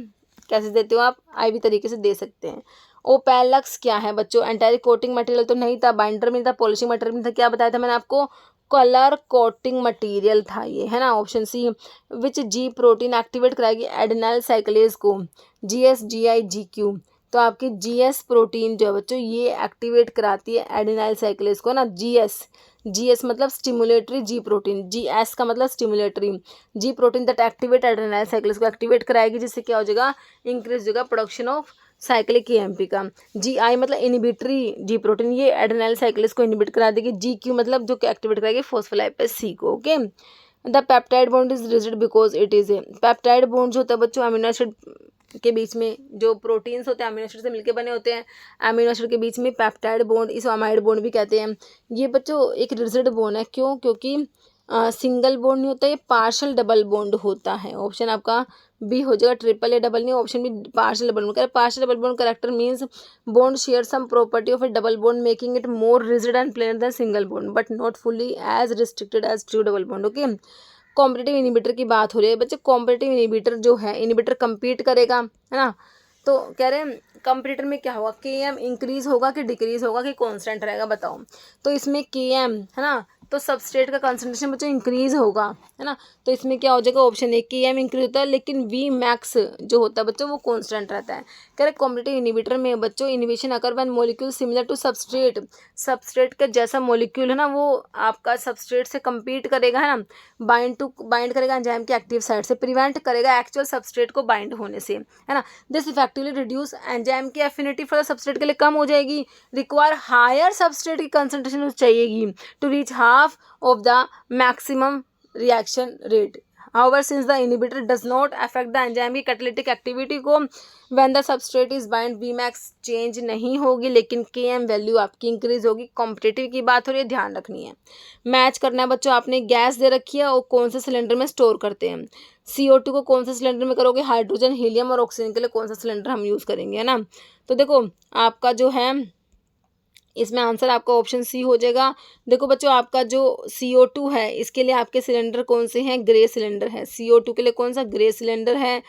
कैसे देते हो आप, IV तरीके से दे सकते हैं। ओपेलक्स क्या है बच्चों, एंटाइरिक कोटिंग मटेरियल तो नहीं था, बाइंडर में था, पॉलिशिंग मटेरियल में था, क्या बताया था मैंने आपको, कलर कोटिंग मटेरियल था ये, है ना, ऑप्शन सी। विच G प्रोटीन एक्टिवेट कराएगी एडेनाइल साइक्लेज को, GS GI GQ, तो आपकी GS प्रोटीन जो है बच्चों ये एक्टिवेट कराती है एडेनाइल साइक्लेज को ना, GS मतलब स्टिमुलेटरी, G प्रोटीन, GS का मतलब stimulatory, G protein that activate adenylyl cyclase को एक्टिवेट कराएगी, जिससे क्या हो जाएगा, इंक्रीज हो जाएगा प्रोडक्शन ऑफ साइक्लिक EMP का। GI मतलब इनिबिटरी G प्रोटीन, ये एडेनाइल साइक्लेज को इनिबिट करा देगी। GQ मतलब जो एक्टिवेट कराएगी फॉस्फोलाइपेज C को। Okay, the peptide bond is rigid because it is a, peptide bond जो होता है बच्चों अमीनो एसिड के बीच में जो प्रोटीन्स होते हैं अमीनो एसिड से मिलकर बने होते हैं, अमीनो एसिड के बीच में पेप्टाइड बॉन्ड, इस अमाइड बॉन्ड भी कहते हैं, ये बच्चों एक रिजिड बॉन्ड है। क्यों, क्योंकि सिंगल बॉन्ड नहीं होता, ये पार्शल डबल बॉन्ड होता है। ऑप्शन आपका बी हो जाएगा, ट्रिपल ए डबल नहीं, option B partial double bond. Partial double bond character means bond share some property of a double bond making it more rigid and planar than single bond but not fully as restricted as true double bond. Okay, competitive inhibitor की बात हो रही है बच्चे, competitive inhibitor जो है, inhibitor compete करेगा, है ना, तो कह रहे हैं कंपटीटर में क्या होगा, Km इंक्रीज होगा कि डिक्रीज होगा कि कांस्टेंट रहेगा, बताओ। तो इसमें Km है ना, तो सबस्ट्रेट का कंसंट्रेशन बच्चों इंक्रीज होगा, है ना, तो इसमें क्या हो जाएगा, ऑप्शन ए Km इंक्रीज होता है, लेकिन V मैक्स जो होता है बच्चों वो कांस्टेंट रहता है। करेक्ट, कॉम्पिटिटिव इनिबिटर में बच्चों inhibition occur when molecule similar to substrate, substrate का जैसा मॉलिक्यूल है ना वो आपका सबस्ट्रेट से कम्पीट करेगा, है ना, बाइंड करेगा एंजाइम के एक्टिव साइड से, प्रिवेंट करेगा एक्चुअल सबस्ट्रेट को बाइंड होने से, है ना। दिस इफेक्टिवली रिड्यूस एंजाइम की एफिनिटी फॉर द सबस्ट्रेट के लिए कम हो जाएगी, रिक्वायर हायर सबस्ट्रेट की कंसंट्रेशन चाहिएगी to reach half of the maximum reaction rate. However, since the inhibitor does not affect the enzyme की catalytic activity को, when the substrate is bind Vmax change नहीं होगी, लेकिन Km वैल्यू आपकी increase होगी। Competitive की बात हो रही है, ध्यान रखनी है, मैच करना है बच्चों। आपने गैस दे रखी है और कौन से सिलेंडर में स्टोर करते हैं, CO2 को कौन से सिलेंडर में करोगे, हाइड्रोजन, हीलियम और ऑक्सीजन के लिए कौन सा सिलेंडर हम यूज़ करेंगे, है ना। तो देखो आपका जो है इसमें आंसर आपका ऑप्शन सी हो जाएगा। देखो बच्चों आपका जो CO2 है इसके लिए आपके सिलेंडर कौन से हैं, ग्रे सिलेंडर है। CO2 के लिए कौन सा, ग्रे सिलेंडर है।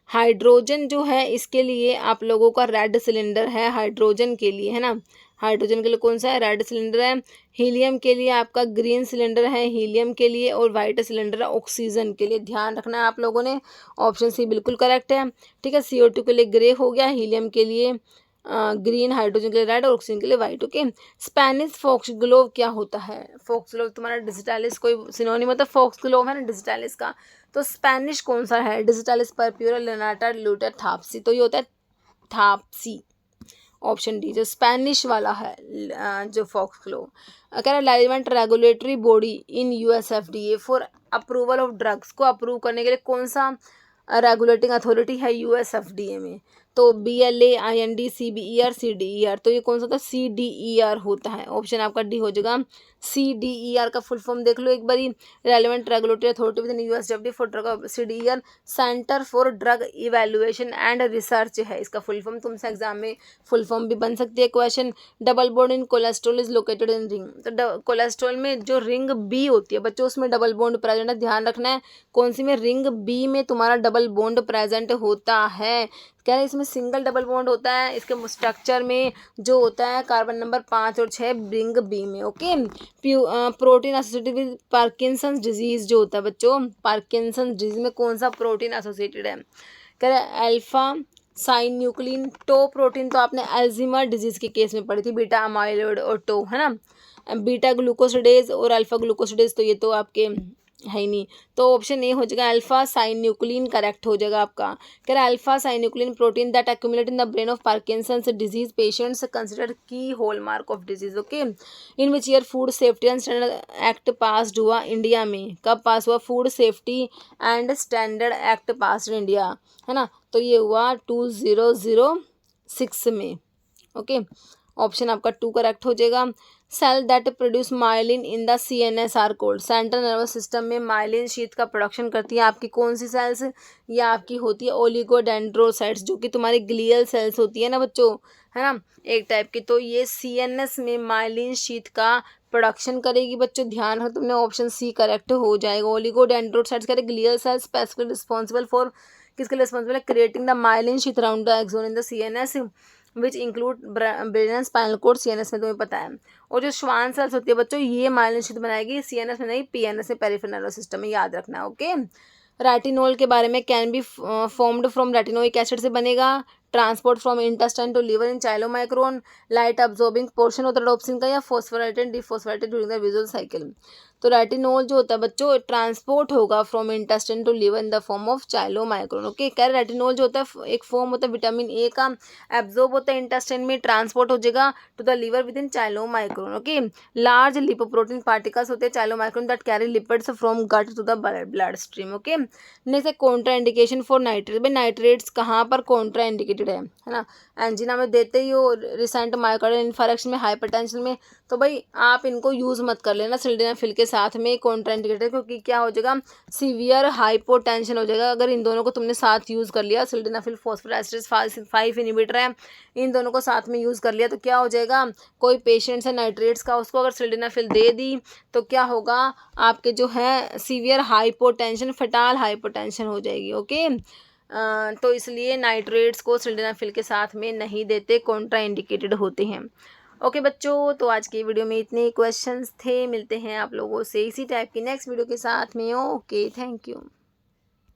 हाइड्रोजन जो है इसके लिए आप लोगों का रेड सिलेंडर है, हाइड्रोजन के लिए, है ना, हाइड्रोजन के लिए कौन सा है, रेड सिलेंडर है। हीलियम के लिए आपका ग्रीन सिलेंडर है, हीलियम के लिए, और वाइट सिलेंडर है ऑक्सीजन के लिए। ध्यान रखना है आप लोगों ने, ऑप्शन सी बिल्कुल करेक्ट है, ठीक है। CO2 के लिए ग्रे हो गया, हीलियम के लिए ग्रीन, हाइड्रोजन के लिए रेड और ऑक्सीजन के लिए वाइट। ओके, स्पेनिश फॉक्सग्लोव क्या होता है, फॉक्सग्लोव तुम्हारा डिजिटालिस कोई सिनोनिम होता है फॉक्सग्लोव है ना डिजिटालिस का, तो स्पेनिश कौन सा है, डिजिटालिस, परप्यूरा, लेनाटा, लूटर, थापसी, तो ये होता है थापसी, ऑप्शन डी जो स्पेनिश वाला है जो फॉक्सग्लोव। कह रहा है relevant regulatory body in US FDA for approval of drugs को अप्रूव करने के लिए कौन सा रेगुलेटिंग अथॉरिटी है US FDA में, तो BLAIND CBER CDER, तो ये कौन सा होता है, CDER होता है। ऑप्शन आपका डी हो जाएगा। CDER का फुल फॉर्म देख लो एक बारी, relevant regulatory authority with in USFDA for drug, CDER centre for drug evaluation and research है इसका फुल फॉर्म। तुमसे एग्जाम में फुल फॉर्म भी बन सकती है question. Double bond in cholesterol is located in ring, तो कोलेस्ट्रॉल में जो रिंग बी होती है बच्चों, उसमें डबल बॉन्ड प्रेजेंट है, ध्यान रखना है। कौन सी में, रिंग बी में तुम्हारा डबल बॉन्ड प्रेजेंट होता है। कह रहे इसमें सिंगल डबल बॉन्ड होता है, इसके स्ट्रक्चर में जो होता है कार्बन नंबर 5 और 6 रिंग बी में। Okay, protein associated with Parkinson's disease जो होता है बच्चों, पार्किंसंस डिजीज में कौन सा प्रोटीन एसोसिएटेड है। कह रहे अल्फा साइन्यूक्लिन टो प्रोटीन, तो आपने अल्जीमर डिजीज के केस में पढ़ी थी, बीटा अमाइलोइड और टो, है ना। बीटा ग्लूकोसिडेज और अल्फा ग्लूकोसिडेज, तो ये तो आपके है ही नहीं, तो ऑप्शन ए हो जाएगा अल्फा साइन्यूक्लिन करेक्ट हो जाएगा आपका। कह रहा है alpha synuclein protein that accumulate in the brain of Parkinson's disease patients considered key hallmark of disease. Okay, in which year food safety and standard act passed हुआ India में, कब पास हुआ, food safety and standard act passed India, है ना, तो ये हुआ 2006 में। ओके, ऑप्शन आपका 2 करेक्ट हो जाएगा। Cell that produce myelin in the CNS are called, central nervous system में माइलिन शीट का प्रोडक्शन करती है आपकी कौन सी सेल्स, ये आपकी होती है ओलिगोडेंड्रोसाइट्स, जो कि तुम्हारी ग्लियल सेल्स होती है ना बच्चों, है ना, एक टाइप की, तो ये CNS में माइलिन शीट का प्रोडक्शन करेगी बच्चों, ध्यान रखो तुमने, ऑप्शन सी करेक्ट हो जाएगा। ओलिगोडेंड्रोसाइट्स करें glial cells specifically responsible for, किसके लिए रिस्पॉन्सिबल है, creating the myelin sheath around the axon in the CNS which include brain spinal cord, CNS में तुम्हें पता है। और जो श्वान सेल्स होती है बच्चों, ये माइलिन शीट बनाएगी, CNS में नहीं, PNS में, पेरिफेरल नर्वस सिस्टम में, याद रखना है। ओके, रेटिनोल के बारे में, can be formed from retinoic acid से बनेगा, transport from intestine to liver in chylomicron, light absorbing portion होता है रोडोप्सिन का, या phosphorylated dephosphorylated during the visual cycle. तो रेटिनोल जो होता है बच्चों ट्रांसपोर्ट होगा from intestine to liver in the form of chylomicron. Okay, कह रहे रेटिनोल जो होता है एक फॉर्म होता है विटामिन ए का, एब्जॉर्ब होता है इंटेस्टाइन में, ट्रांसपोर्ट हो जाएगा to the liver within chylomicron. Okay, large lipoprotein particles होते हैं chylomicron that carry lipids from gut to the blood stream. Okay, next है कॉन्ट्रा इंडिकेशन फॉर नाइट्रेट, भाई नाइट्रेट्स कहाँ पर कॉन्ट्रा इंडिकेटेड है ना, एंजिना में देते ही हो, रिसेंट मायोकार्डियल इन्फार्क्शन में, हाइपरटेंशन में, तो भाई आप इनको यूज़ मत कर लेना सिल्डेनाफिल के साथ में कॉन्ट्राइंडिकेटेड, क्योंकि क्या हो जाएगा, सीवियर हाइपोटेंशन हो जाएगा अगर इन दोनों को तुमने साथ यूज़ कर लिया। सिल्डेनाफिल फॉस्फोरेस्टरेज 5 इनहिबिटर है, इन दोनों को साथ में यूज़ कर लिया तो क्या हो जाएगा, कोई पेशेंट्स है नाइट्रेट्स का, उसको अगर सिल्डेनाफिल दे दी तो क्या होगा, आपके जो है सीवियर हाइपोटेंशन, फटाल हाइपोटेंशन हो जाएगी। ओके, तो इसलिए नाइट्रेट्स को सिल्डेनाफिल के साथ में नहीं देते, कॉन्ट्रा इंडिकेटेड होते हैं। ओके बच्चों, तो आज की वीडियो में इतने क्वेश्चंस थे, मिलते हैं आप लोगों से इसी टाइप की नेक्स्ट वीडियो के साथ में। Okay, thank you.